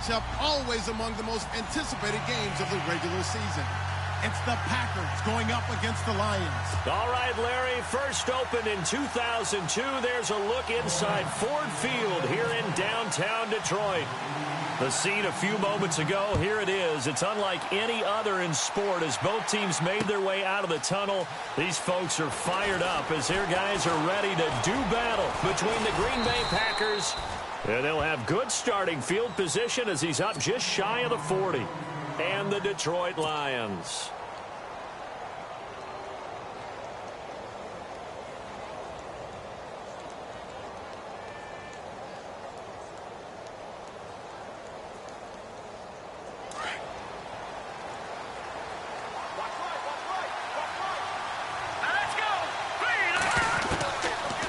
matchup, always among the most anticipated games of the regular season. It's the Packers going up against the Lions. All right, Larry, first opened in 2002. There's a look inside Ford Field here in downtown Detroit. The scene a few moments ago, here it is. It's unlike any other in sport as both teams made their way out of the tunnel. These folks are fired up as their guys are ready to do battle between the Green Bay Packers. And they'll have good starting field position as he's up just shy of the 40. And the Detroit Lions.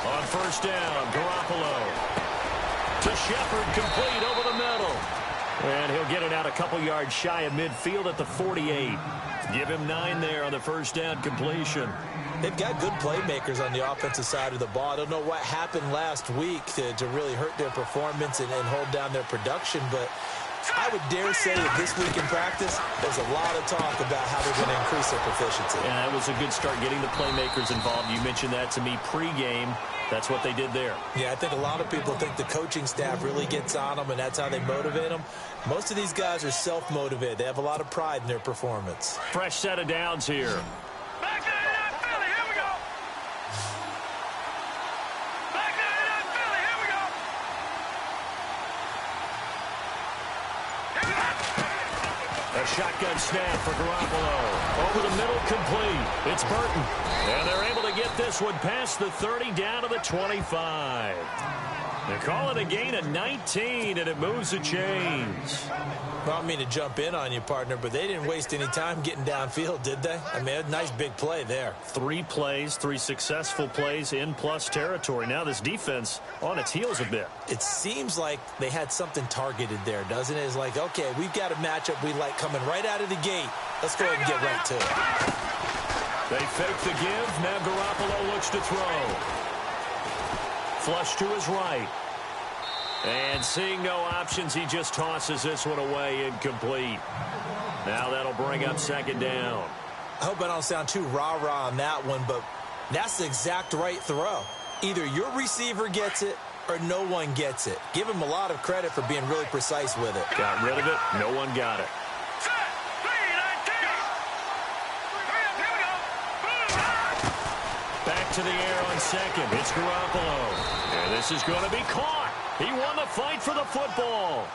On first down, Garoppolo. To Shepard, complete over the middle. And he'll get it out a couple yards shy of midfield at the 48. Give him 9 there on the first down completion. They've got good playmakers on the offensive side of the ball. I don't know what happened last week to really hurt their performance and hold down their production, but I would dare say that this week in practice, there's a lot of talk about how they're going to increase their proficiency. And that was a good start getting the playmakers involved. You mentioned that to me pregame. That's what they did there. Yeah, I think a lot of people think the coaching staff really gets on them, and that's how they motivate them. Most of these guys are self-motivated. They have a lot of pride in their performance. Fresh set of downs here. Back to Philly, here we go. Back to Philly, here we go. A shotgun snap for Garoppolo. Over the middle, complete. It's Burton. And they're able to get this one past the 30 down to the 25. They call it a gain of 19, and it moves the chains. Well, I don't mean to jump in on you, partner, but they didn't waste any time getting downfield, did they? I mean, a nice big play there. 3 plays, 3 successful plays in plus territory. Now this defense on its heels a bit. It seems like they had something targeted there, doesn't it? It's like, okay, we've got a matchup we like coming right out of the gate. Let's go ahead and get right to it. They fake the give. Now Garoppolo looks to throw. Flush to his right. And seeing no options, he just tosses this one away incomplete. Now that'll bring up second down. I hope I don't sound too rah-rah on that one, but that's the exact right throw. Either your receiver gets it or no one gets it. Give him a lot of credit for being really precise with it. Got rid of it. No one got it. Back to the air on second. It's Garoppolo. And this is going to be caught. He won the fight for the football.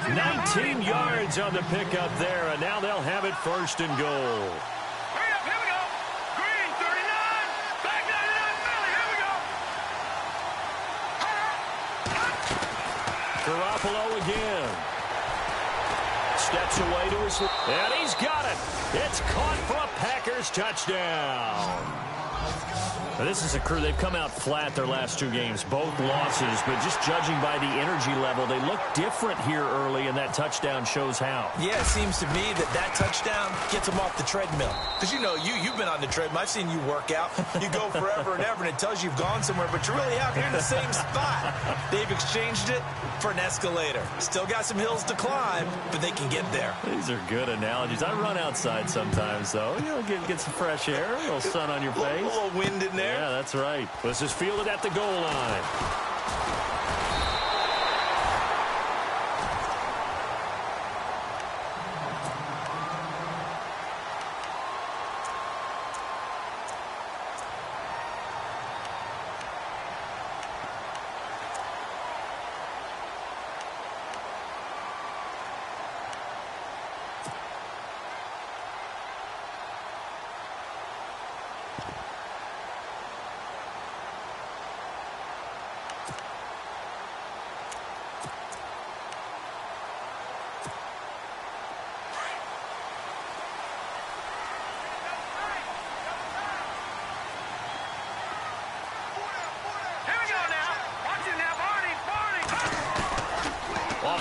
19 yards on the pickup there, and now they'll have it first and goal. Hurry up, here we go. Green, 39. Back 99, Philly, here we go. Garoppolo again. Steps away to his left. And he's got it. It's caught for a Packers touchdown. Now, this is a crew. They've come out flat their last 2 games, both losses, but just judging by the energy level, they look different here early, and that touchdown shows how. Yeah, it seems to me that touchdown gets them off the treadmill. Because, you know, you've been on the treadmill. I've seen you work out. You go forever and ever, and it tells you you've gone somewhere, but you're really out here in the same spot. They've exchanged it for an escalator. Still got some hills to climb, but they can get there. These are good analogies. I run outside sometimes, though. You know, get some fresh air, a little sun on your face. A little wind in there. Yeah, that's right. This is fielded at the goal line.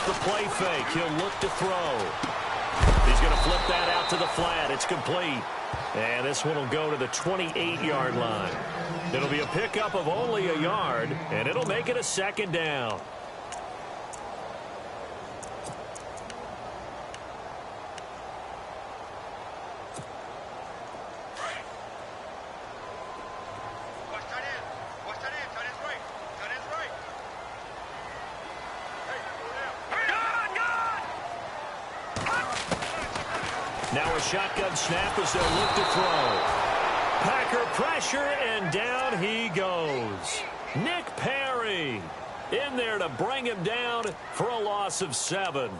The play fake. He'll look to throw. He's going to flip that out to the flat. It's complete. And this one will go to the 28-yard line. It'll be a pickup of only a yard, and it'll make it a second down. Now a shotgun snap as they'll look to throw. Packer pressure, and down he goes. Nick Perry in there to bring him down for a loss of 7.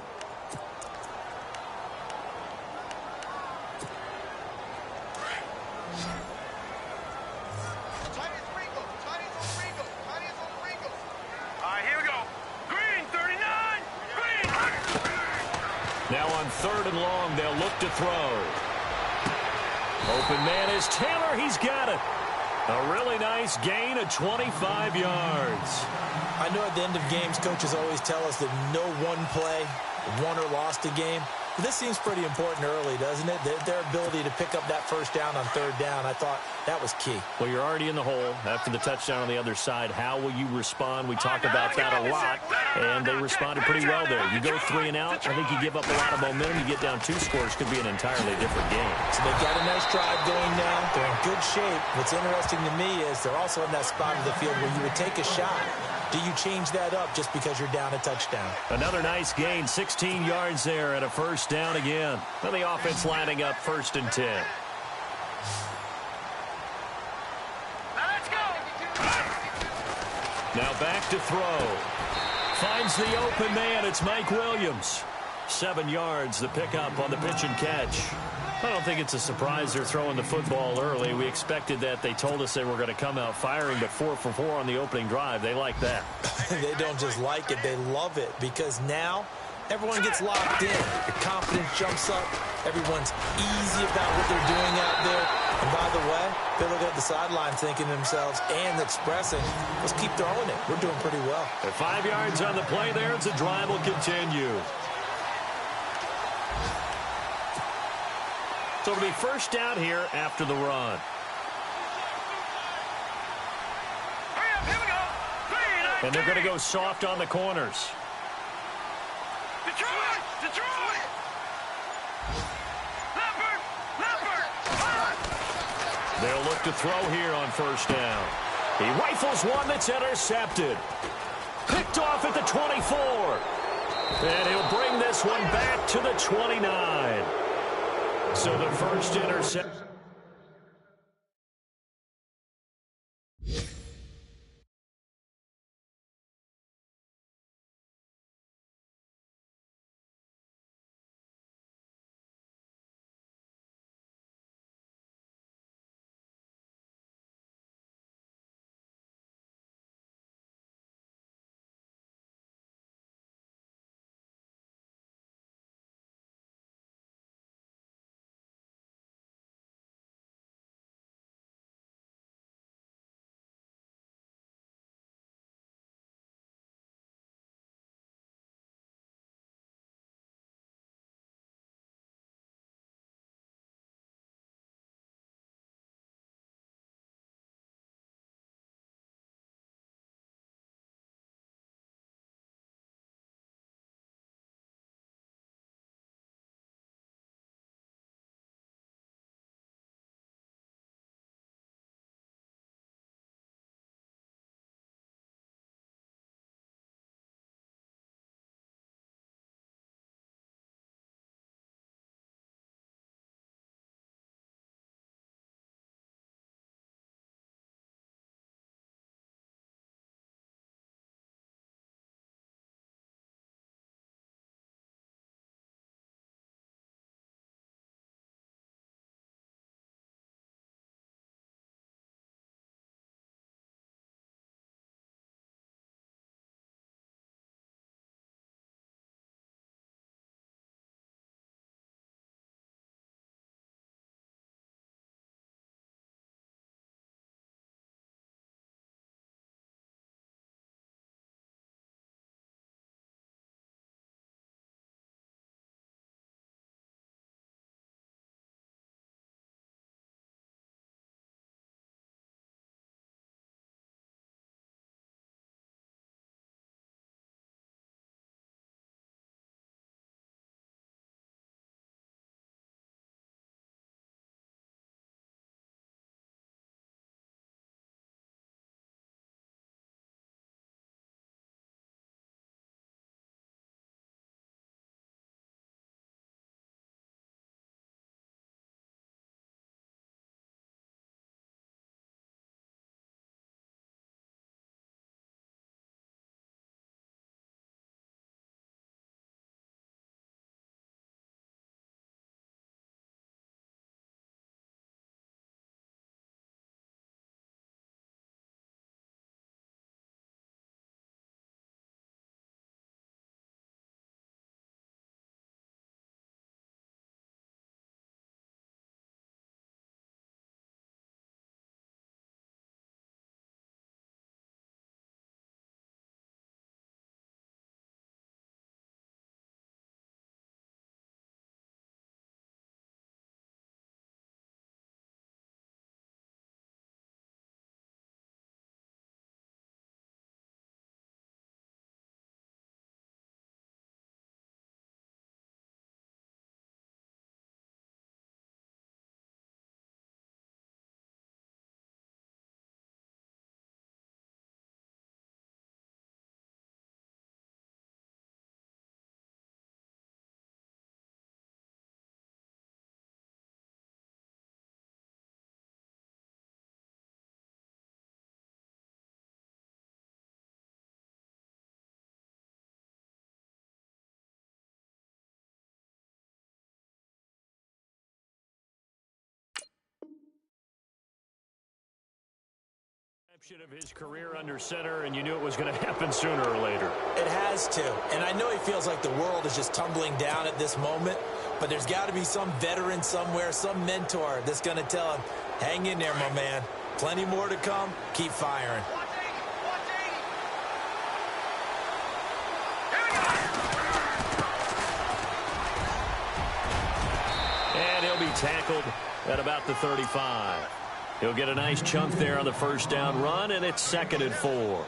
Here we go. Green, 39. Green. Now on 3rd and long, they'll look to throw. Open man is Taylor. He's got it. A really nice gain of 25 yards. I know at the end of games, coaches always tell us that no one play won or lost a game. But this seems pretty important early, doesn't it? Their ability to pick up that first down on 3rd down, I thought that was key. Well, you're already in the hole after the touchdown on the other side. How will you respond? We talk about that a lot, and they responded pretty well there. You go 3 and out, I think you give up a lot of momentum. You get down 2 scores, could be an entirely different game. So they've got a nice drive going now. They're in good shape. What's interesting to me is they're also in that spot of the field where you would take a shot. Do you change that up just because you're down a touchdown? Another nice gain, 16 yards there and a first down again. And the offense lining up 1st and 10. Let's go. Now back to throw. Finds the open man. It's Mike Williams. 7 yards, the pickup on the pitch and catch. I don't think it's a surprise they're throwing the football early. We expected that. They told us they were going to come out firing, but 4 for 4 on the opening drive. They like that. They don't just like it, they love it, because now everyone gets locked in. The confidence jumps up. Everyone's easy about what they're doing out there. And by the way, they're looking at the sideline thinking to themselves and expressing, let's keep throwing it. We're doing pretty well. At 5 yards on the play there, it's a drive will continue. So it'll be first down here after the run. Hurry up, here we go. Green, And they're going to go soft on the corners. Detroit! Detroit! Leopard! They'll look to throw here on first down. He rifles one that's intercepted. Picked off at the 24. And he'll bring this one back to the 29. So the first interception. Of his career under center, and you knew it was going to happen sooner or later. It has to, and I know he feels like the world is just tumbling down at this moment, but there's got to be some veteran somewhere, some mentor that's going to tell him, hang in there, my man. Plenty more to come. Keep firing. And he'll be tackled at about the 35. He'll get a nice chunk there on the first down run, and it's 2nd and 4.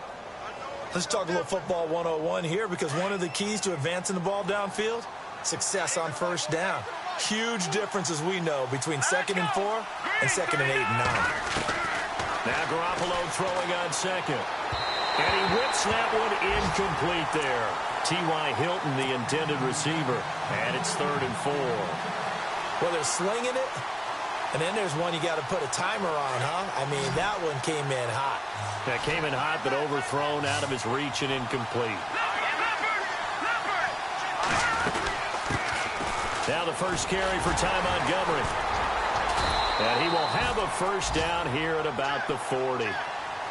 Let's talk a little football 101 here, because one of the keys to advancing the ball downfield, success on first down. Huge difference, as we know, between 2nd and 4 and 2nd and 8 and 9. Now Garoppolo throwing on 2nd. And he whips that one incomplete there. T.Y. Hilton, the intended receiver. And it's 3rd and 4. Well, they're slinging it. And then there's one you got to put a timer on, huh? I mean, that one came in hot. That came in hot, but overthrown out of his reach and incomplete. Now the first carry for Ty Montgomery. And he will have a first down here at about the 40.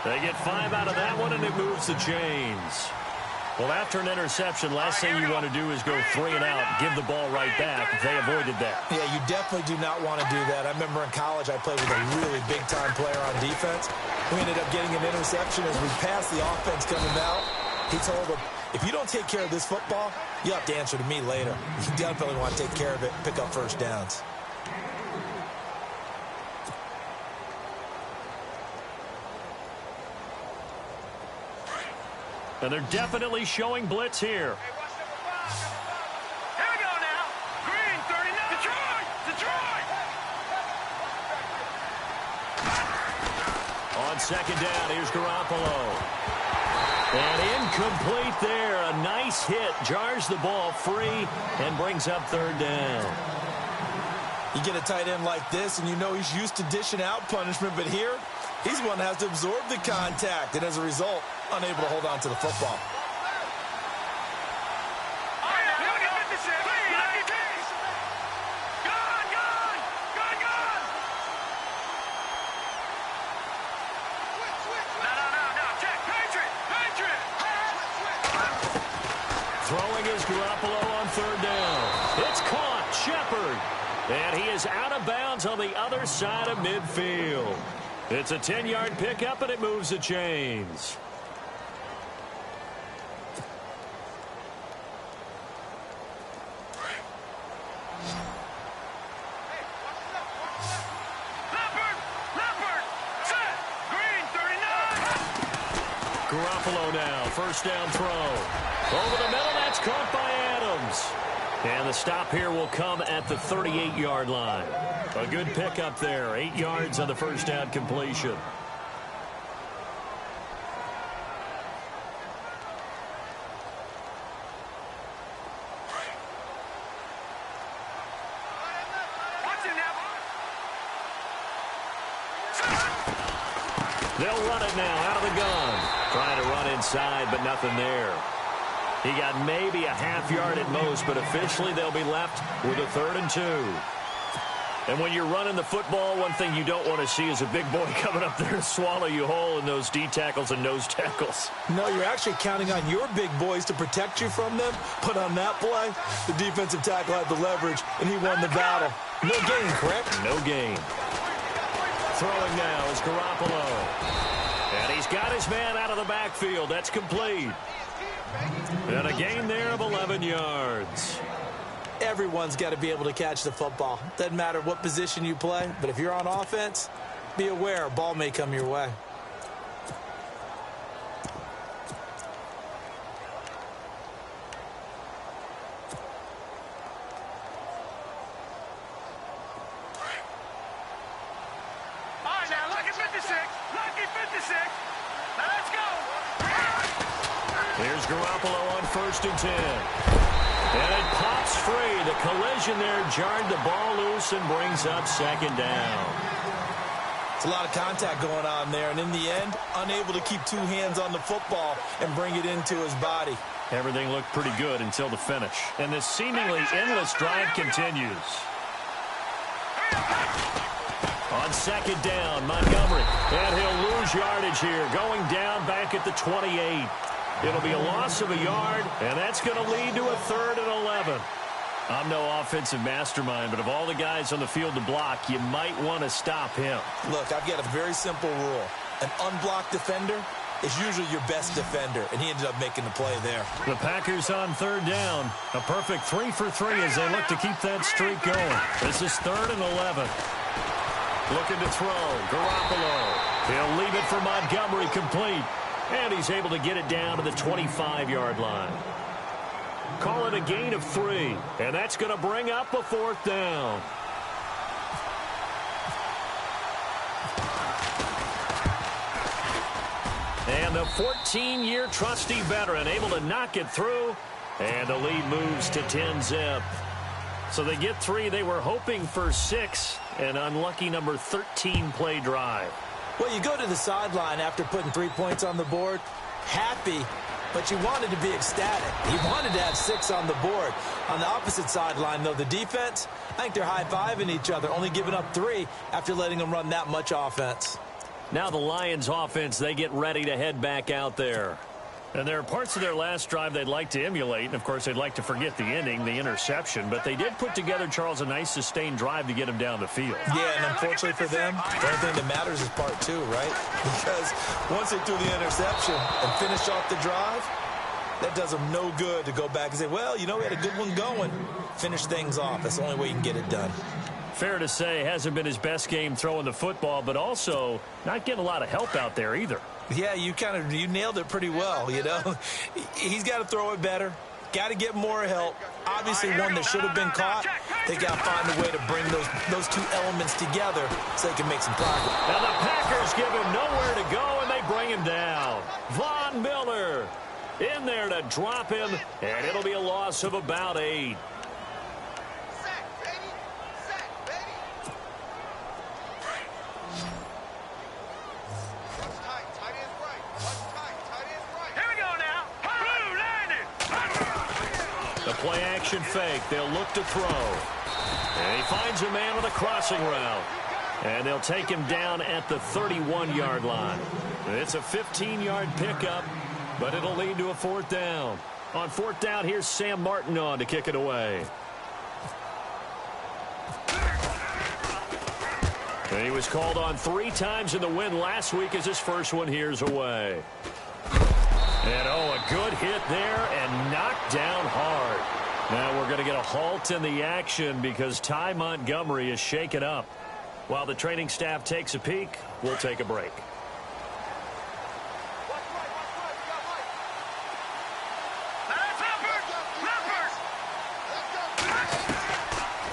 They get 5 out of that one, and it moves the chains. Well, after an interception, last thing you want to do is go 3 and out, give the ball right back. They avoided that. Yeah, you definitely do not want to do that. I remember in college I played with a really big-time player on defense. We ended up getting an interception as we passed the offense coming out. He told him, if you don't take care of this football, you have to answer to me later. You definitely want to take care of it, pick up first downs. And they're definitely showing blitz here. Here we go now. Green, 39. Detroit! Detroit! On 2nd down, here's Garoppolo. And incomplete there. A nice hit. Jars the ball free and brings up 3rd down. You get a tight end like this, and you know he's used to dishing out punishment, but here, he's the one that has to absorb the contact, and as a result, unable to hold on to the football. Throwing is Garoppolo on 3rd down. It's caught. Shepard. And he is out of bounds on the other side of midfield. It's a 10-yard pickup, and it moves the chains. Garoppolo now, first down throw. Over the middle, that's caught by Adams. And the stop here will come at the 38-yard line. A good pickup there, 8 yards on the first down completion. They'll run it now out of the gun. Trying to run inside, but nothing there. He got maybe a half yard at most, but officially they'll be left with a 3rd and 2. And when you're running the football, one thing you don't want to see is a big boy coming up there and swallow you whole in those D tackles and nose tackles. No, you're actually counting on your big boys to protect you from them. But on that play, the defensive tackle had the leverage, and he won the battle. No gain, correct? No gain. Throwing now is Garoppolo. And he's got his man out of the backfield. That's complete. And a gain there of 11 yards. Everyone's got to be able to catch the football. Doesn't matter what position you play, but if you're on offense, be aware a ball may come your way. All right, now, lucky 56. Lucky 56. Now, let's go. Here's Garoppolo on 1st and 10. And it pops free. The collision there jarred the ball loose and brings up 2nd down. It's a lot of contact going on there, and in the end, unable to keep 2 hands on the football and bring it into his body. Everything looked pretty good until the finish. And this seemingly endless drive continues. On second down, Montgomery. And he'll lose yardage here, going down back at the 28. It'll be a loss of a yard, and that's going to lead to a 3rd and 11. I'm no offensive mastermind, but of all the guys on the field to block, you might want to stop him. Look, I've got a very simple rule. An unblocked defender is usually your best defender, and he ended up making the play there. The Packers on 3rd down. A perfect 3 for 3 as they look to keep that streak going. This is 3rd and 11. Looking to throw. Garoppolo. He'll leave it for Montgomery complete. And he's able to get it down to the 25-yard line. Call it a gain of 3. And that's going to bring up a 4th down. And the 14-year trusty veteran able to knock it through. And the lead moves to 10-zip. So they get 3. They were hoping for 6. An unlucky number 13 play drive. Well, you go to the sideline after putting 3 points on the board, happy, but you wanted to be ecstatic. You wanted to have 6 on the board. On the opposite sideline, though, the defense, I think they're high-fiving each other, only giving up 3 after letting them run that much offense. Now the Lions offense, they get ready to head back out there. And there are parts of their last drive they'd like to emulate. And, of course, they'd like to forget the ending, the interception. But they did put together, Charles, a nice sustained drive to get him down the field. Yeah, and unfortunately for them, the only thing that matters is part 2, right? Because once they threw the interception and finished off the drive, that does them no good to go back and say, well, you know, we had a good one going. Finish things off. That's the only way you can get it done. Fair to say, hasn't been his best game throwing the football, but also not getting a lot of help out there either. Yeah, you nailed it pretty well, you know. He's got to throw it better. Got to get more help. Obviously, one that should have been caught. They got to find a way to bring those 2 elements together so they can make some progress. Now the Packers give him nowhere to go, and they bring him down. Von Miller in there to drop him, and it'll be a loss of about 8. The play-action fake. They'll look to throw. And he finds a man with a crossing route. And they'll take him down at the 31-yard line. It's a 15-yard pickup, but it'll lead to a 4th down. On 4th down, here's Sam Martin on to kick it away. And he was called on 3 times in the win last week as his first one here's away. And, a good hit there and knocked down hard. Now we're going to get a halt in the action because Ty Montgomery is shaken up. While the training staff takes a peek, we'll take a break.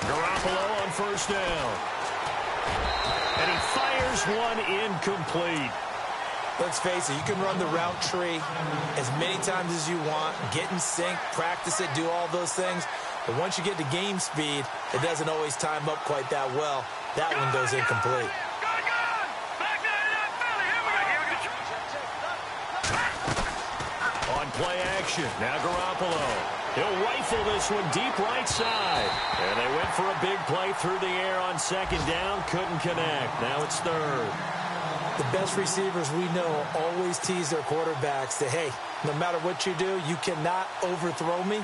Garoppolo on 1st down. And he fires one incomplete. Let's face it, you can run the route tree as many times as you want, get in sync, practice it, do all those things. But once you get to game speed, it doesn't always time up quite that well. That one goes incomplete. On play action, now Garoppolo. He'll rifle this one deep right side. And they went for a big play through the air on 2nd down, couldn't connect. Now it's 3rd. The best receivers we know always tease their quarterbacks that, hey, no matter what you do, you cannot overthrow me.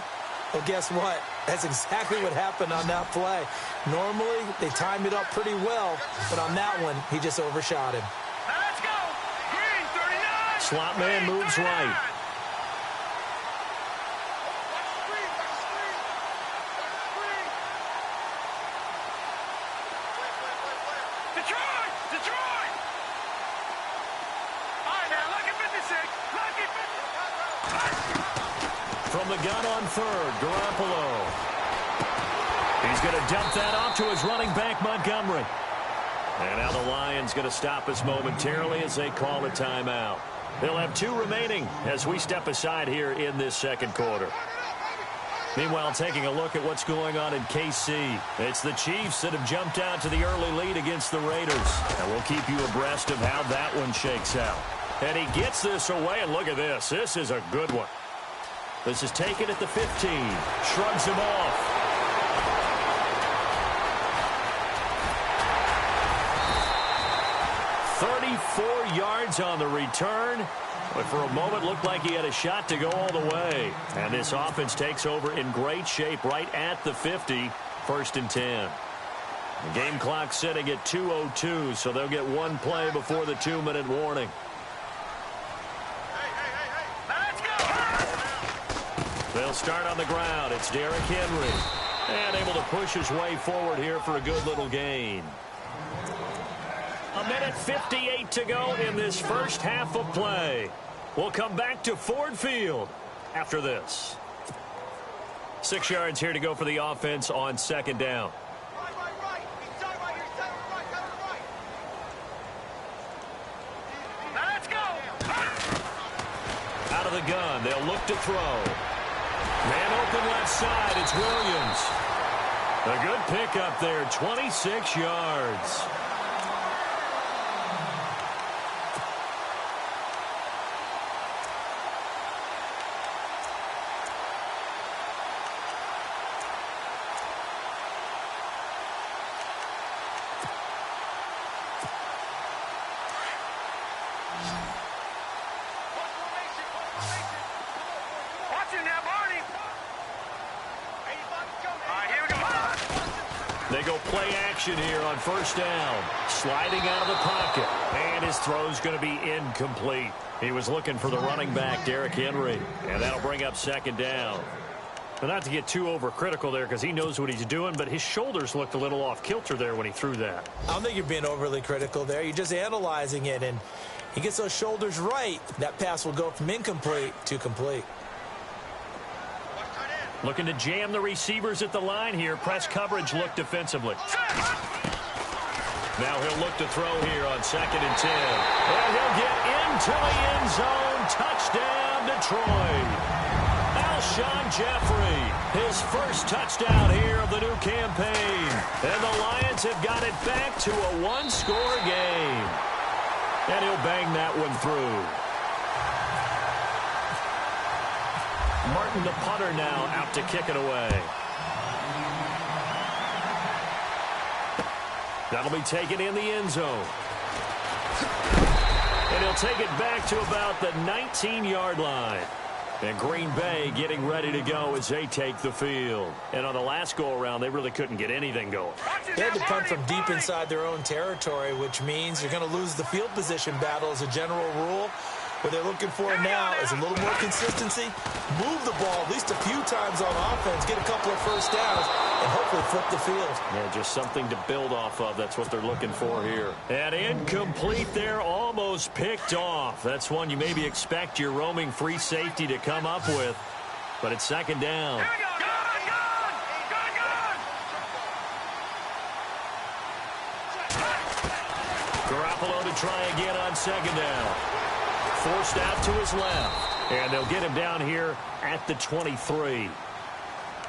Well, guess what? That's exactly what happened on that play. Normally, they timed it up pretty well, but on that one, he just overshot him. Let's go. Green 39. Slot man moves right. Detroit. All right, now, lucky 56. Lucky 56. From the gun on 3rd, Garoppolo. He's going to dump that off to his running back, Montgomery. And now the Lions going to stop us momentarily as they call a timeout. They'll have 2 remaining as we step aside here in this 2nd quarter. Meanwhile, taking a look at what's going on in KC. It's the Chiefs that have jumped out to the early lead against the Raiders. And we'll keep you abreast of how that one shakes out. And he gets this away, and look at this. This is a good one. This is taken at the 15. Shrugs him off. 4 yards on the return. But for a moment, looked like he had a shot to go all the way. And this offense takes over in great shape right at the 50, 1st and 10. The game clock sitting at 2:02, so they'll get one play before the 2-minute warning. Let's go! They'll start on the ground. It's Derrick Henry. And able to push his way forward here for a good little gain. 1:58 to go in this first half of play. We'll come back to Ford Field after this. 6 yards here to go for the offense on 2nd down. Let's go! Out of the gun, they'll look to throw. Man open left side, it's Williams. A good pickup there, 26 yards. They go play action here on 1st down. Sliding out of the pocket. And his throw's going to be incomplete. He was looking for the running back, Derrick Henry. And that'll bring up 2nd down. But not to get too overcritical there because he knows what he's doing, but his shoulders looked a little off kilter there when he threw that. I don't think you're being overly critical there. You're just analyzing it, and he gets those shoulders right. That pass will go from incomplete to complete. Looking to jam the receivers at the line here. Press coverage look defensively. Now he'll look to throw here on 2nd and 10. And he'll get into the end zone. Touchdown, Detroit. Alshon Jeffrey, his first touchdown here of the new campaign. And the Lions have got it back to a 1-score game. And he'll bang that one through. Martin, the punter, now out to kick it away. That'll be taken in the end zone. And he'll take it back to about the 19-yard line. And Green Bay getting ready to go as they take the field. And on the last go-around, they really couldn't get anything going. They had to punt from deep inside their own territory, which means you're going to lose the field position battle as a general rule. What they're looking for now is a little more consistency, move the ball at least a few times on offense, get a couple of first downs, and hopefully flip the field. Yeah, just something to build off of. That's what they're looking for here. And incomplete there, almost picked off. That's one you maybe expect your roaming free safety to come up with, but it's 2nd down. Garoppolo to try again on 2nd down. Forced out to his left. And they'll get him down here at the 23.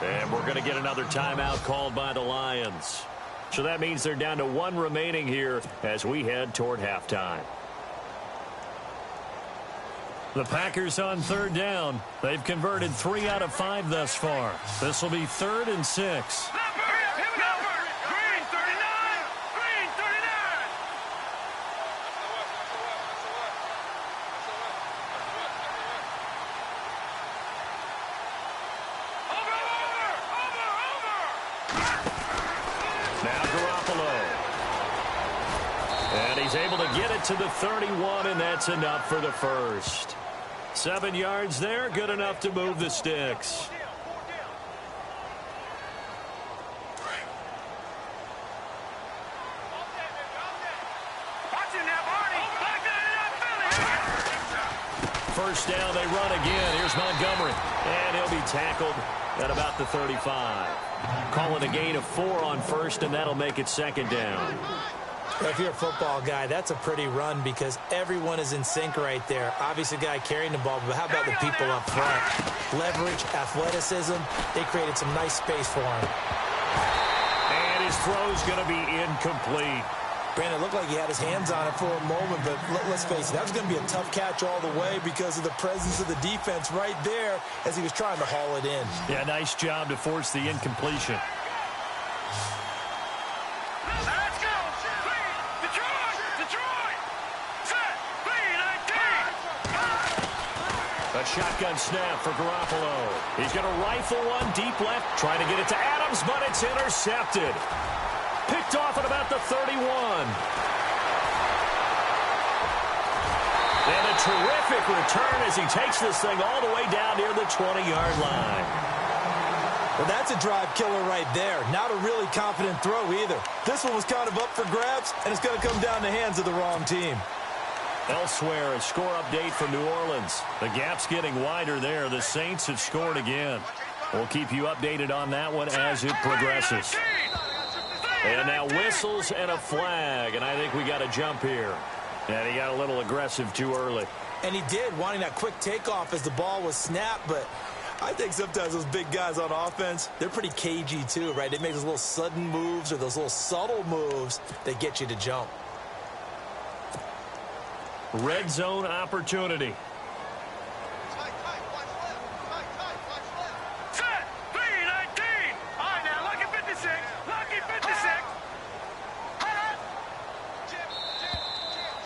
And we're going to get another timeout called by the Lions. So that means they're down to 1 remaining here as we head toward halftime. The Packers on 3rd down. They've converted 3 out of 5 thus far. This will be 3rd and 6. Able to get it to the 31, and that's enough for the first. 7 yards there, good enough to move the sticks. First down, they run again. Here's Montgomery, and he'll be tackled at about the 35. Calling a gain of 4 on first, and that'll make it 2nd down. If you're a football guy, that's a pretty run because everyone is in sync right there. Obviously, the guy carrying the ball, but how about the people up front? Leverage, athleticism, they created some nice space for him. And his throw's going to be incomplete. Brandon, it looked like he had his hands on it for a moment, but let's face it, that was going to be a tough catch all the way because of the presence of the defense right there as he was trying to haul it in. Yeah, nice job to force the incompletion. A shotgun snap for Garoppolo. He's going to rifle one deep left, trying to get it to Adams, but it's intercepted. Picked off at about the 31. And a terrific return as he takes this thing all the way down near the 20-yard line. Well, that's a drive killer right there. Not a really confident throw either. This one was kind of up for grabs, and it's going to come down the hands of the wrong team. Elsewhere, a score update from New Orleans. The gap's getting wider there. The Saints have scored again. We'll keep you updated on that one as it progresses. And now whistles and a flag, and I think we got a jump here. And he got a little aggressive too early. And he did, wanting that quick takeoff as the ball was snapped, but I think sometimes those big guys on offense, they're pretty cagey too, right? They make those little sudden moves or those little subtle moves that get you to jump. Red zone opportunity. Tight, watch left. Set, 3-19. All right, now, lucky 56. Lucky 56.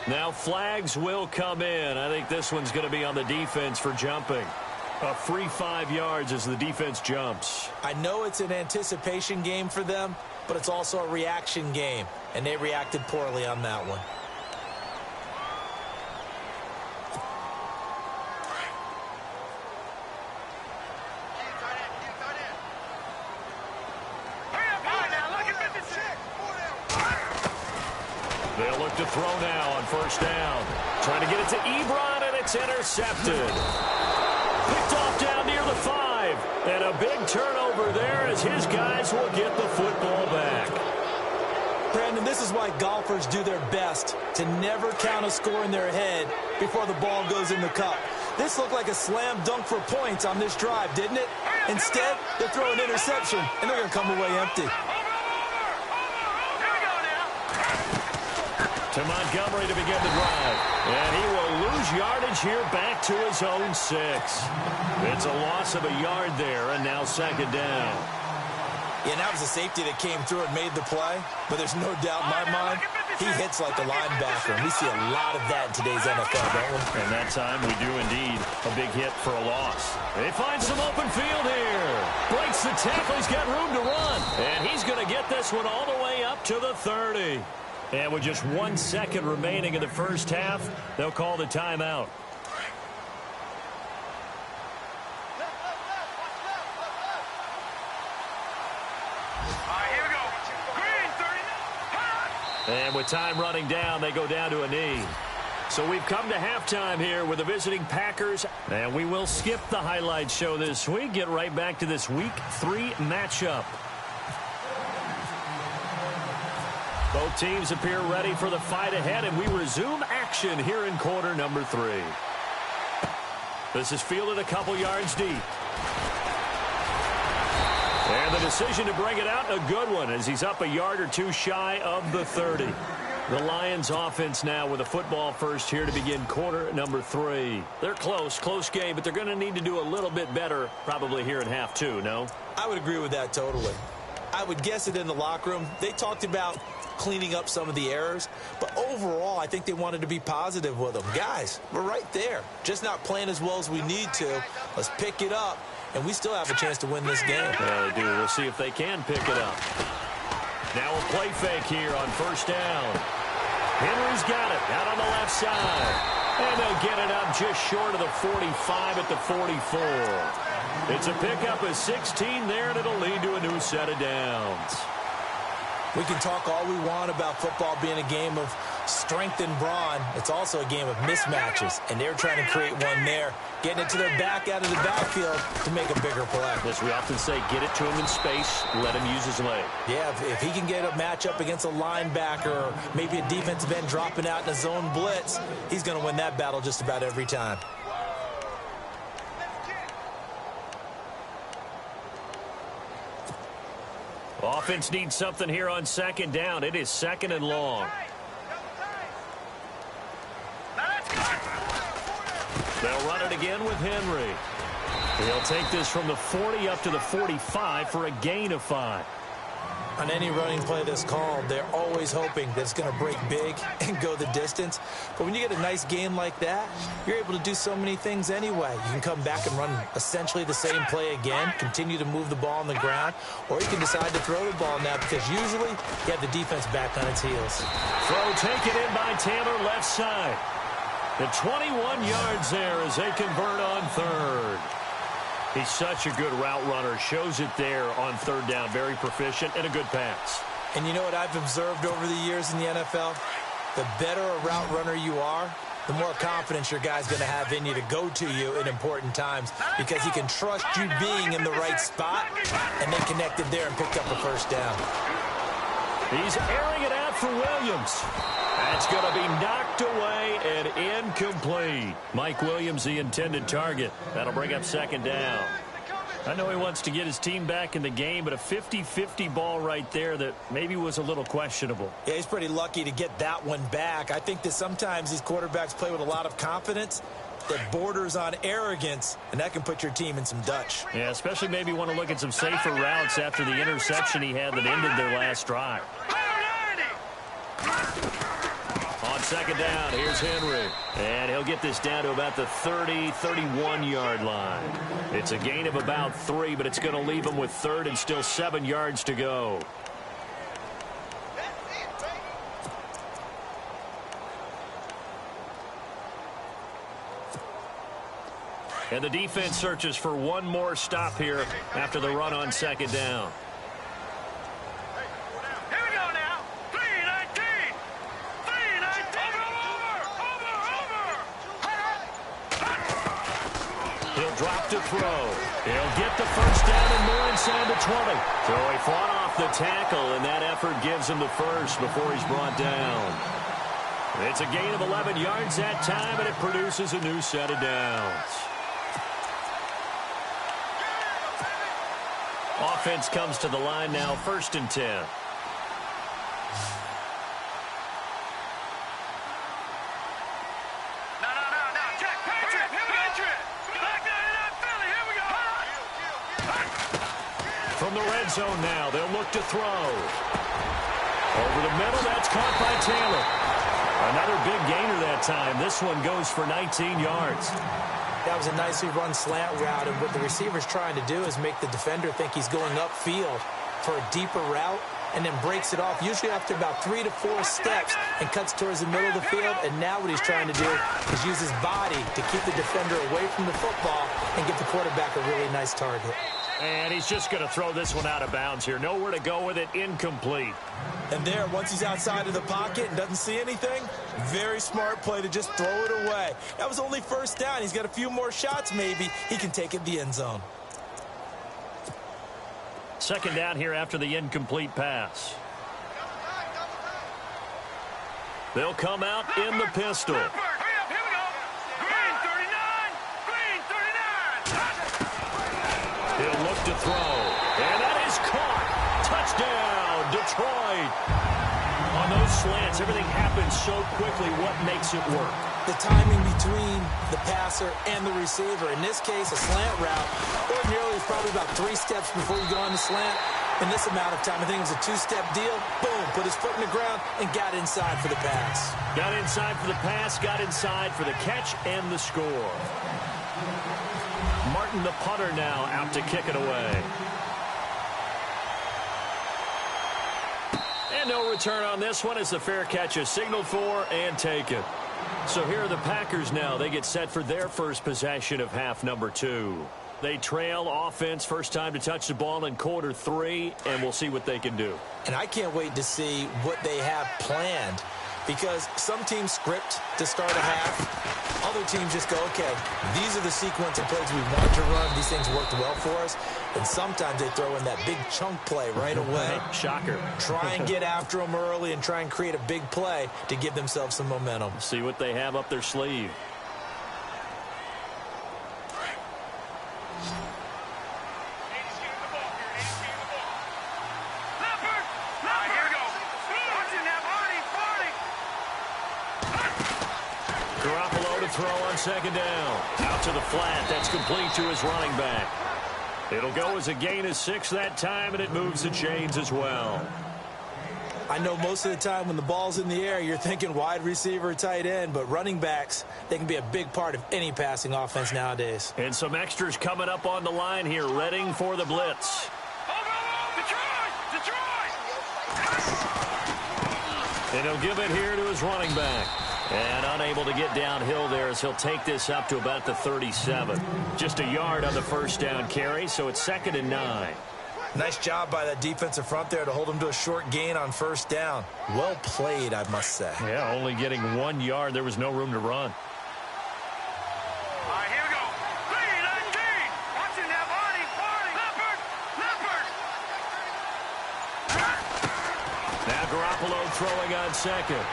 Now flags will come in. I think this one's going to be on the defense for jumping. A free 5 yards as the defense jumps. I know it's an anticipation game for them, but it's also a reaction game, and they reacted poorly on that one. They'll look to throw now on first down. Trying to get it to Ebron, and it's intercepted. Picked off down near the 5. And a big turnover there as his guys will get the football back. Brandon, this is why golfers do their best to never count a score in their head before the ball goes in the cup. This looked like a slam dunk for points on this drive, didn't it? Instead, they throw an interception, and they're going to come away empty. To Montgomery to begin the drive. And he will lose yardage here back to his own 6. It's a loss of a yard there, and now second down. Yeah, that was a safety that came through and made the play, but there's no doubt in my mind, he hits like a linebacker, and we see a lot of that in today's NFL, don't we? And that time we do indeed a big hit for a loss. They find some open field here. Breaks the tackle, he's got room to run. And he's going to get this one all the way up to the 30. And with just 1 second remaining in the first half, they'll call the timeout. And with time running down, they go down to a knee. So we've come to halftime here with the visiting Packers. And we will skip the highlight show this week. Get right back to this Week 3 matchup. Both teams appear ready for the fight ahead, and we resume action here in quarter number 3. This is fielded a couple yards deep. And the decision to bring it out, a good one, as he's up a yard or two shy of the 30. The Lions offense now with a football first here to begin quarter number 3. They're close game, but they're going to need to do a little bit better probably here in half 2, no? I would agree with that totally. I would guess it in the locker room. They talked about cleaning up some of the errors, but overall, I think they wanted to be positive with them. Guys, we're right there. Just not playing as well as we need to. Let's pick it up, and we still have a chance to win this game. Yeah, they do. We'll see if they can pick it up. Now a play fake here on first down. Henry's got it out on the left side. And they'll get it up just short of the 45 at the 44. It's a pickup of 16 there, and it'll lead to a new set of downs. We can talk all we want about football being a game of strength and brawn. It's also a game of mismatches, and they're trying to create one there, getting it to their back out of the backfield to make a bigger play. As we often say, get it to him in space, let him use his leg. Yeah, if he can get a matchup against a linebacker or maybe a defensive end dropping out in a zone blitz, he's going to win that battle just about every time. Offense needs something here on second down. It is second and long. They'll run it again with Henry. He'll take this from the 40 up to the 45 for a gain of 5. On any running play that's called, they're always hoping that it's going to break big and go the distance. But when you get a nice gain like that, you're able to do so many things anyway. You can come back and run essentially the same play again, continue to move the ball on the ground, or you can decide to throw the ball now because usually you have the defense back on its heels. Throw taken in by Taylor, left side. The 21 yards there as they convert on third. He's such a good route runner. Shows it there on third down. Very proficient and a good pass. And you know what I've observed over the years in the NFL? The better a route runner you are, the more confidence your guy's going to have in you to go to you in important times because he can trust you being in the right spot, and they connected there and picked up a first down. He's airing it out for Williams. That's going to be knocked away and incomplete. Mike Williams, the intended target. That'll bring up second down. I know he wants to get his team back in the game, but a 50-50 ball right there that maybe was a little questionable. Yeah, he's pretty lucky to get that one back. I think that sometimes these quarterbacks play with a lot of confidence that borders on arrogance, and that can put your team in some Dutch. Yeah, especially maybe want to look at some safer routes after the interception he had that ended their last drive. On second down, here's Henry. And he'll get this down to about the 30, 31-yard line. It's a gain of about 3, but it's going to leave him with third and still 7 yards to go. And the defense searches for one more stop here after the run on second down. Drop to throw. He'll get the first down and more inside the 20. So he fought off the tackle, and that effort gives him the first before he's brought down. It's a gain of 11 yards that time, and it produces a new set of downs. Offense comes to the line now, 1st and 10. From the red zone now, they'll look to throw. Over the middle, that's caught by Taylor. Another big gainer that time. This one goes for 19 yards. That was a nicely run slant route, and what the receiver's trying to do is make the defender think he's going upfield for a deeper route, and then breaks it off, usually after about 3 to 4 steps, and cuts towards the middle of the field. And now what he's trying to do is use his body to keep the defender away from the football and give the quarterback a really nice target. And he's just going to throw this one out of bounds here. Nowhere to go with it. Incomplete. And there, once he's outside of the pocket and doesn't see anything, very smart play to just throw it away. That was only first down. He's got a few more shots maybe. He can take it the end zone. Second down here after the incomplete pass. They'll come out in the pistol. He'll look to throw. And that is caught. Touchdown, Detroit. On those slants, everything happens so quickly. What makes it work? The timing between the passer and the receiver. In this case, a slant route. Ordinarily, it's probably about 3 steps before you go on the slant. In this amount of time, I think it was a 2-step deal. Boom, put his foot in the ground and got inside for the pass. Got inside for the pass, got inside for the catch and the score. Martin, the punter, now out to kick it away. And no return on this one as the fair catch is signaled for and taken. So here are the Packers now. They get set for their first possession of half number 2. They trail offense, first time to touch the ball in quarter 3, and we'll see what they can do. And I can't wait to see what they have planned, because some teams script to start a half. Other teams just go, okay, these are the sequence of plays we want to run. These things worked well for us. And sometimes they throw in that big chunk play right away. Shocker. Try and get after them early and try and create a big play to give themselves some momentum. See what they have up their sleeve. Throw on second down. Out to the flat. That's complete to his running back. It'll go as a gain of 6 that time, and it moves the chains as well. I know most of the time when the ball's in the air, you're thinking wide receiver, tight end, but running backs, they can be a big part of any passing offense nowadays. And some extras coming up on the line here, readying for the blitz. And he'll give it here to his running back. And unable to get downhill there as he'll take this up to about the 37. Just a yard on the first down carry, so it's 2nd and 9. Nice job by that defensive front there to hold him to a short gain on first down. Well played, I must say. Yeah, only getting 1 yard. There was no room to run. All right, here we go. 3-19. Watching that body. Leopard. Now Garoppolo throwing on second.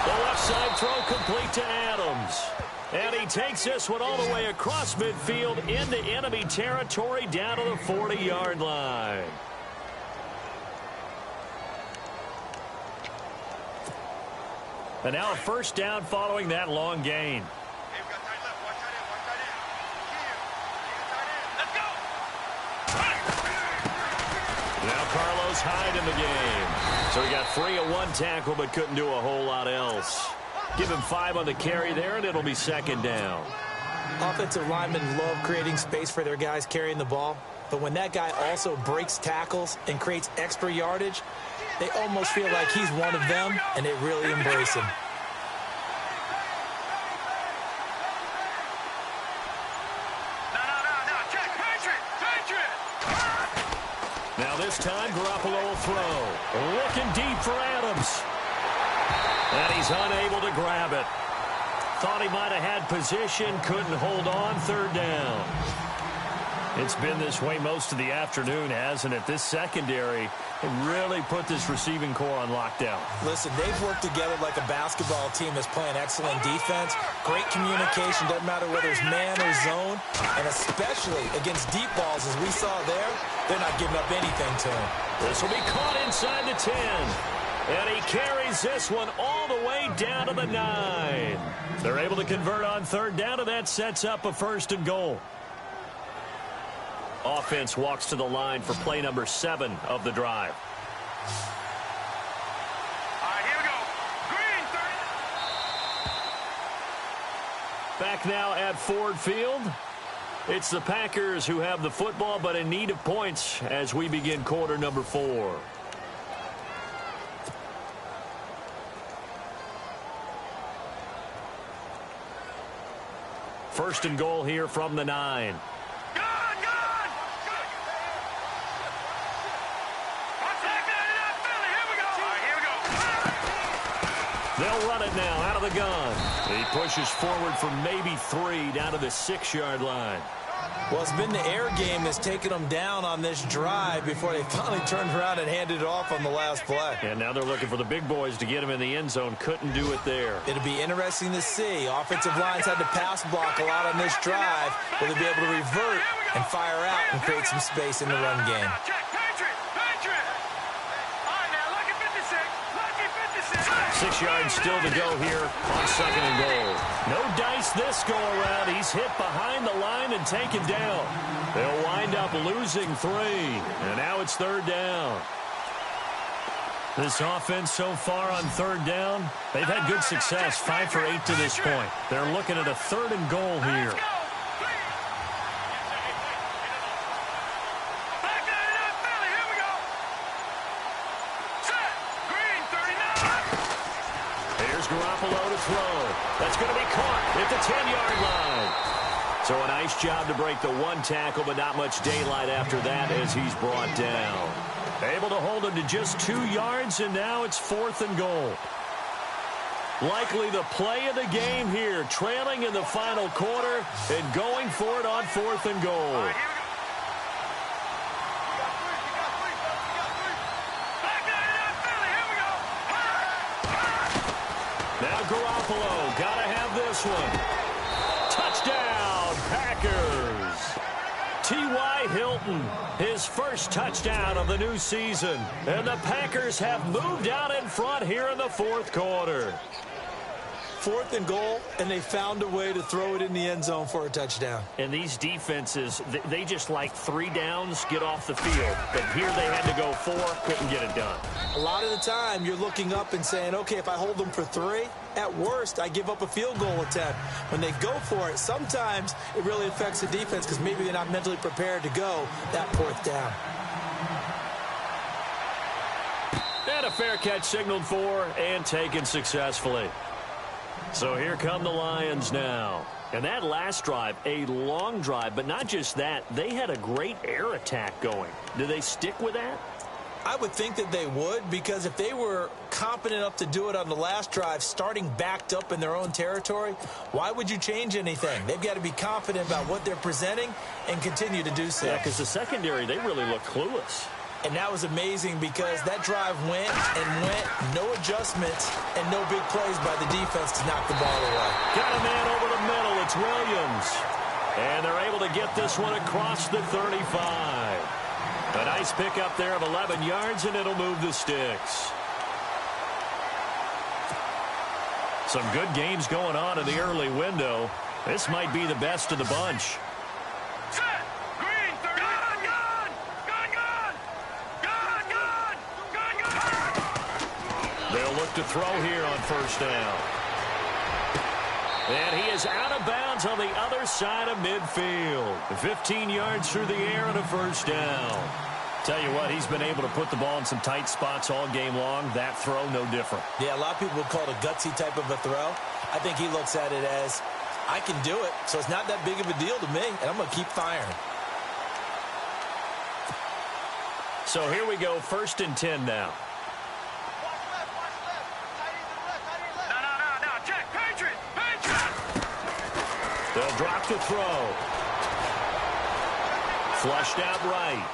The left side throw complete to Adams. And he takes this one all the way across midfield into enemy territory down to the 40-yard line. And now a first down following that long gain. Now Carlos Hyde in the game. So he got 3 at 1 tackle, but couldn't do a whole lot else. Give him 5 on the carry there, and it'll be 2nd down. Offensive linemen love creating space for their guys carrying the ball, but when that guy also breaks tackles and creates extra yardage, they almost feel like he's one of them, and they really embrace him. Now this time, Garoppolo will throw. Looking deep for Adams. And he's unable to grab it. Thought he might have had position, couldn't hold on, 3rd down. It's been this way most of the afternoon, hasn't it? This secondary really put this receiving core on lockdown. Listen, they've worked together like a basketball team that's playing excellent defense. Great communication, doesn't matter whether it's man or zone. And especially against deep balls, as we saw there, they're not giving up anything to him. This will be caught inside the 10. And he carries this one all the way down to the 9. They're able to convert on 3rd down, and that sets up a 1st and goal. Offense walks to the line for play number 7 of the drive. All right, here we go. Green, 30. Back now at Ford Field. It's the Packers who have the football, but in need of points as we begin quarter number 4. First and goal here from the 9. They'll run it now out of the gun. He pushes forward for maybe 3 down to the 6-yard line. Well, it's been the air game that's taken them down on this drive before they finally turned around and handed it off on the last play. And now they're looking for the big boys to get him in the end zone. Couldn't do it there. It'll be interesting to see. Offensive lines had to pass block a lot on this drive. Will they be able to revert and fire out and create some space in the run game? 6 yards still to go here on 2nd and goal. No dice this go around. He's hit behind the line and taken down. They'll wind up losing 3. And now it's 3rd down. This offense so far on 3rd down, they've had good success, 5 for 8 to this point. They're looking at a 3rd and goal here. Garoppolo to throw. That's going to be caught at the 10-yard line. So a nice job to break the 1 tackle, but not much daylight after that as he's brought down. Able to hold him to just 2 yards, and now it's 4th and goal. Likely the play of the game here, trailing in the final quarter and going for it on 4th and goal. Now Garoppolo, gotta have this one. Touchdown, Packers. T.Y. Hilton, his first touchdown of the new season. And the Packers have moved out in front here in the 4th quarter. 4th and goal, and they found a way to throw it in the end zone for a touchdown. And these defenses, they just like 3 downs, get off the field. But here they had to go 4, couldn't get it done. A lot of the time, you're looking up and saying, okay, if I hold them for 3, at worst, I give up a field goal attempt. When they go for it, sometimes it really affects the defense because maybe they're not mentally prepared to go that 4th down. And a fair catch signaled for and taken successfully. So here come the Lions now. And that last drive, a long drive, but not just that, they had a great air attack going. Do they stick with that? I would think that they would, because if they were competent enough to do it on the last drive, starting backed up in their own territory, why would you change anything? They've got to be confident about what they're presenting and continue to do so. Yeah, because the secondary, they really look clueless. And that was amazing because that drive went and went, no adjustments, and no big plays by the defense to knock the ball away. Got a man over the middle. It's Williams. And they're able to get this one across the 35. A nice pickup there of 11 yards, and it'll move the sticks. Some good games going on in the early window. This might be the best of the bunch. Set. Green, 30. Gun. They'll look to throw here on 1st down. And he is out of bounds on the other side of midfield. 15 yards through the air and a 1st down. Tell you what, he's been able to put the ball in some tight spots all game long. That throw, no different. Yeah, a lot of people would call it a gutsy type of a throw. I think he looks at it as, I can do it, so it's not that big of a deal to me, and I'm going to keep firing. So here we go, 1st and 10 now. No. Check. Patriot. They'll drop to throw. Flushed out right.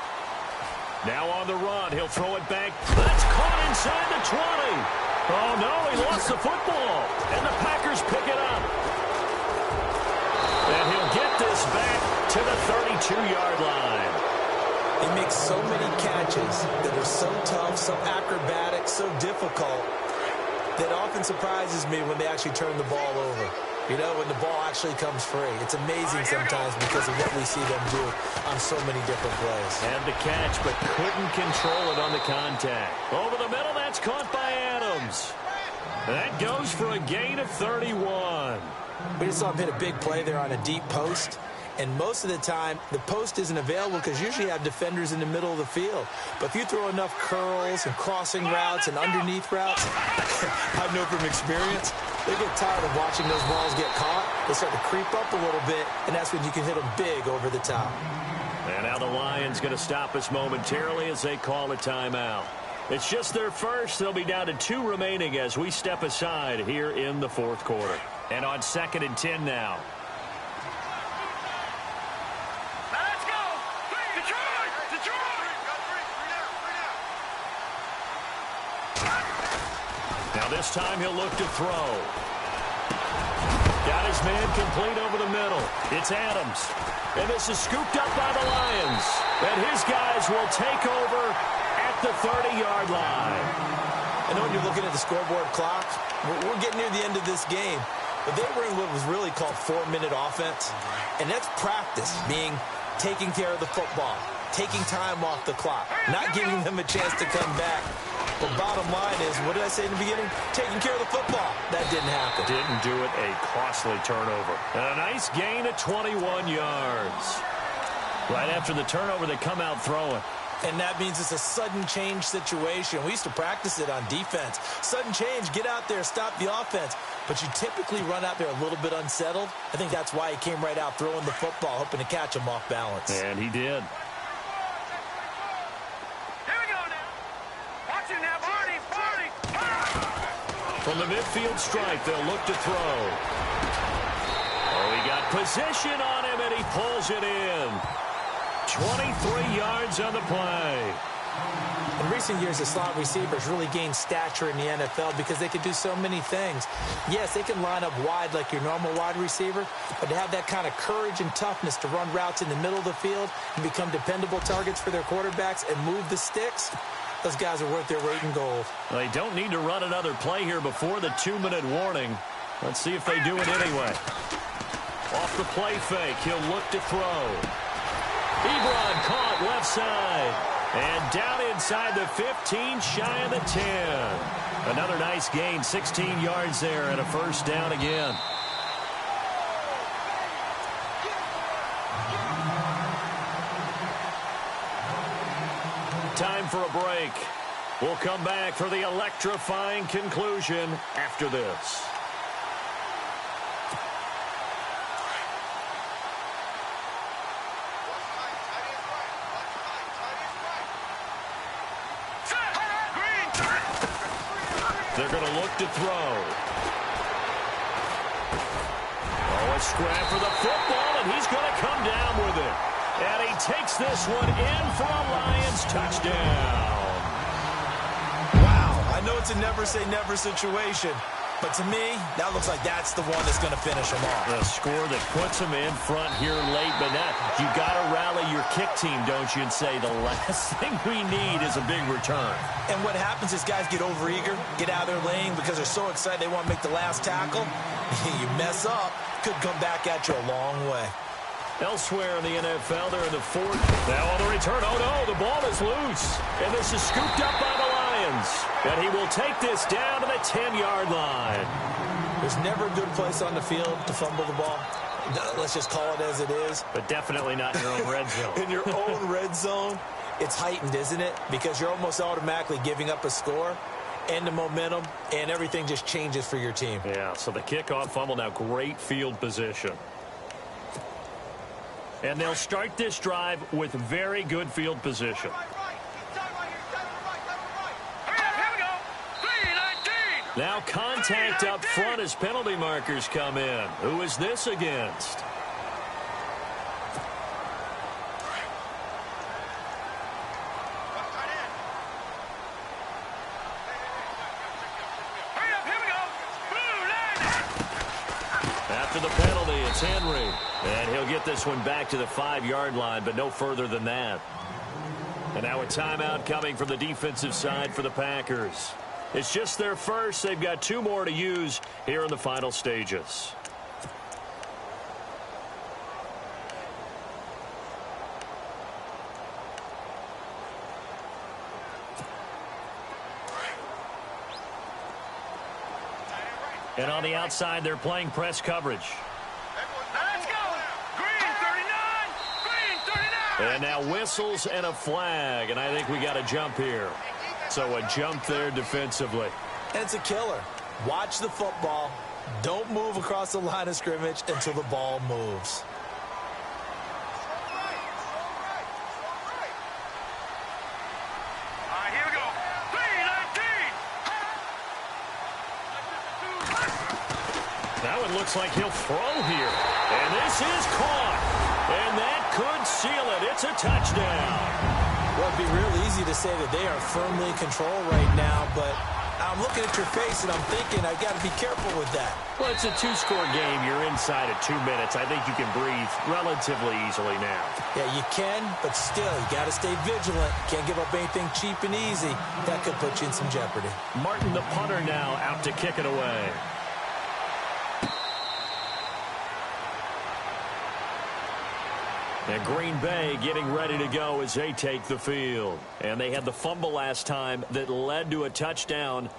Now on the run. He'll throw it back. That's caught inside the 20. Oh, no, he lost the football. And the Packers pick it up. And he'll get this back to the 32-yard line. He makes so many catches that are so tough, so acrobatic, so difficult, that often surprises me when they actually turn the ball over. You know, when the ball actually comes free. It's amazing sometimes because of what we see them do on so many different plays. Had the catch, but couldn't control it on the contact. Over the middle, that's caught by Adams. That goes for a gain of 31. We just saw him hit a big play there on a deep post. And most of the time, the post isn't available because usually you have defenders in the middle of the field. But if you throw enough curls and crossing routes and underneath routes, I know from experience, they get tired of watching those balls get caught. They start to creep up a little bit, and that's when you can hit them big over the top. And now the Lions going to stop us momentarily as they call a timeout. It's just their first. They'll be down to 2 remaining as we step aside here in the 4th quarter. And on 2nd and 10 now. Let's go. Detroit. Now this time he'll look to throw. Got his man complete over the middle. It's Adams. And this is scooped up by the Lions. And his guys will take over at the 30-yard line. I know when you're looking at the scoreboard clock, we're getting near the end of this game. But they were in what was really called 4-minute offense. And that's practice, being taking care of the football, taking time off the clock, not giving them a chance to come back. But bottom line is, what did I say in the beginning? Taking care of the football. That didn't happen. Didn't do it. A costly turnover. And a nice gain of 21 yards. Right after the turnover, they come out throwing. And that means it's a sudden change situation. We used to practice it on defense. Sudden change, get out there, stop the offense. But you typically run out there a little bit unsettled. I think that's why he came right out throwing the football, hoping to catch him off balance. And he did. Here we go now. Watch it now, Barney. From the midfield stripe, they'll look to throw. Oh, he got position on him, and he pulls it in. 23 yards on the play. In recent years, the slot receivers really gained stature in the NFL because they can do so many things. Yes, they can line up wide like your normal wide receiver, but to have that kind of courage and toughness to run routes in the middle of the field and become dependable targets for their quarterbacks and move the sticks, those guys are worth their weight in gold. They don't need to run another play here before the 2-minute warning. Let's see if they do it anyway. Off the play fake, he'll look to throw. Ebron caught left side. And down inside the 15, shy of the 10. Another nice gain, 16 yards there, and a first down again. Time for a break. We'll come back for the electrifying conclusion after this. They're going to look to throw. Oh, a scrap for the football, and he's going to come down with it. And he takes this one in for a Lions touchdown. Wow, I know it's a never-say-never situation, but to me, that looks like that's the one that's going to finish him off. The score that puts him in front here late, but now you got to rally your kick team, don't you, and say the last thing we need is a big return. And what happens is guys get overeager, get out of their lane because they're so excited they want to make the last tackle. You mess up, could come back at you a long way. Elsewhere in the NFL, they're in the fourth. Now on the return, oh no, the ball is loose. And this is scooped up by the Lions. And he will take this down to the 10-yard line. There's never a good place on the field to fumble the ball. Let's just call it as it is. But definitely not in your own red zone. In your own red zone, it's heightened, isn't it? Because you're almost automatically giving up a score and the momentum, and everything just changes for your team. Yeah, so the kickoff fumble, now great field position. And they'll start this drive with very good field position. Now contact up front as penalty markers come in. Who is this against? After the penalty, it's Henry. And he'll get this one back to the 5-yard line, but no further than that. And now a timeout coming from the defensive side for the Packers. It's just their first. They've got 2 more to use here in the final stages. And on the outside, they're playing press coverage. Let's go. Green 39. Green 39. And now whistles and a flag. And I think we got a jump here. So a jump there defensively. And it's a killer. Watch the football. Don't move across the line of scrimmage until the ball moves. All right, here we go. 3-19. That one looks like he'll throw here. And this is caught. And that could seal it. It's a touchdown. Well, it'd be real easy to say that they are firmly in control right now, but I'm looking at your face and I'm thinking I got to be careful with that. Well, it's a 2-score game. You're inside of 2 minutes. I think you can breathe relatively easily now. Yeah, you can, but still, you got to stay vigilant. Can't give up anything cheap and easy. That could put you in some jeopardy. Martin, the punter, now out to kick it away. And Green Bay getting ready to go as they take the field. And they had the fumble last time that led to a touchdown.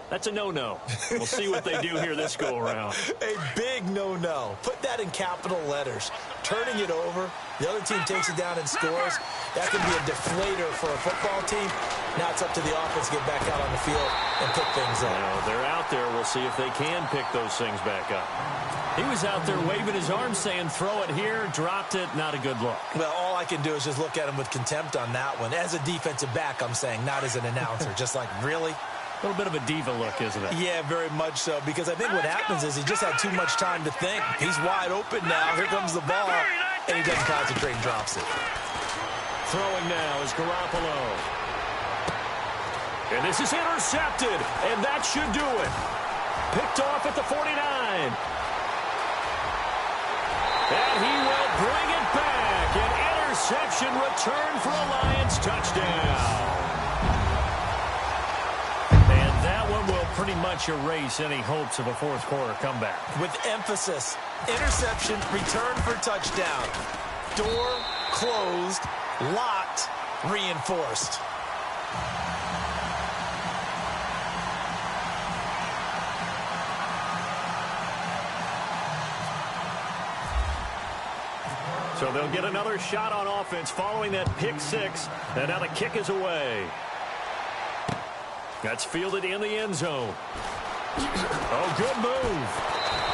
That's a no-no. We'll see what they do here this go-around. A big no-no. Put that in capital letters. Turning it over, the other team takes it down and scores. That can be a deflator for a football team. Now it's up to the offense to get back out on the field and pick things up. Now, they're out there. We'll see if they can pick those things back up. He was out there waving his arms saying, throw it here, dropped it, not a good look. Well, all I can do is just look at him with contempt on that one. As a defensive back, I'm saying, not as an announcer. Just like, really? A little bit of a diva look, isn't it? Yeah, very much so, because I think what happens is he just had too much time to think. He's wide open now. Here comes the ball, and he doesn't concentrate and drops it. Throwing now is Garoppolo. And this is intercepted, and that should do it. Picked off at the 49. And he will bring it back. An interception return for a Lions touchdown. And that one will pretty much erase any hopes of a fourth quarter comeback. With emphasis, interception, return for touchdown. Door closed, locked, reinforced. So they'll get another shot on offense following that pick six. And now the kick is away. That's fielded in the end zone. Oh, good move.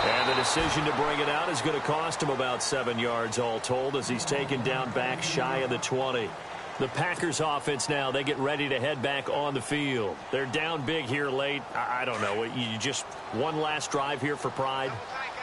And the decision to bring it out is going to cost him about 7 yards all told as he's taken down back shy of the 20. The Packers offense now, they get ready to head back on the field. They're down big here late. I don't know. You just one last drive here for pride?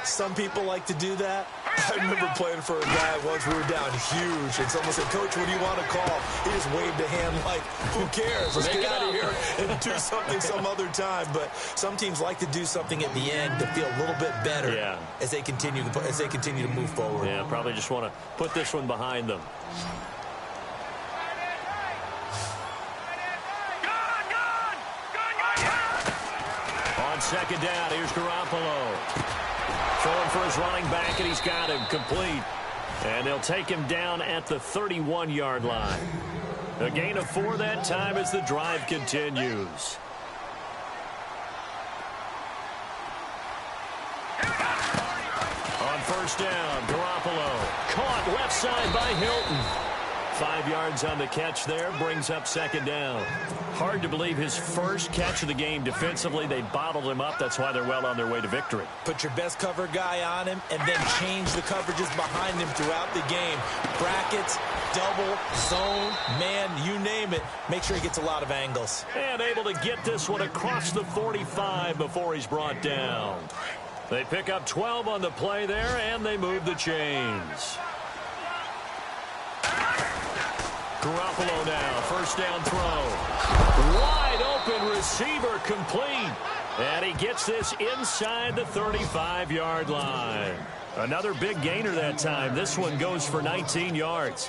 Some people like to do that. I remember playing for a guy once. We were down huge, and someone said, "Coach, what do you want to call?" He just waved a hand like, "Who cares? Let's get out of here and do something some other time." But some teams like to do something at the end to feel a little bit better as they continue to move forward. Yeah, probably just want to put this one behind them. On second down, here's Garoppolo. Throwing for his running back, and he's got him complete. And they'll take him down at the 31-yard line. A gain of 4 that time as the drive continues. On first down, Garoppolo. Caught left side by Hilton. 5 yards on the catch there, brings up second down. Hard to believe his first catch of the game defensively. They bottled him up. That's why they're well on their way to victory. Put your best cover guy on him and then change the coverages behind him throughout the game. Brackets, double, zone, man, you name it. Make sure he gets a lot of angles. And able to get this one across the 45 before he's brought down. They pick up 12 on the play there, and they move the chains. Garoppolo now, first down throw. Wide open receiver complete. And he gets this inside the 35-yard line. Another big gainer that time. This one goes for 19 yards.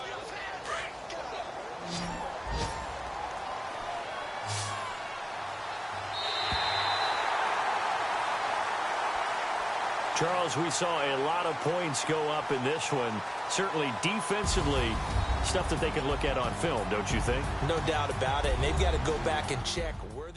Charles, we saw a lot of points go up in this one. Certainly defensively, stuff that they can look at on film, don't you think? No doubt about it. And they've got to go back and check where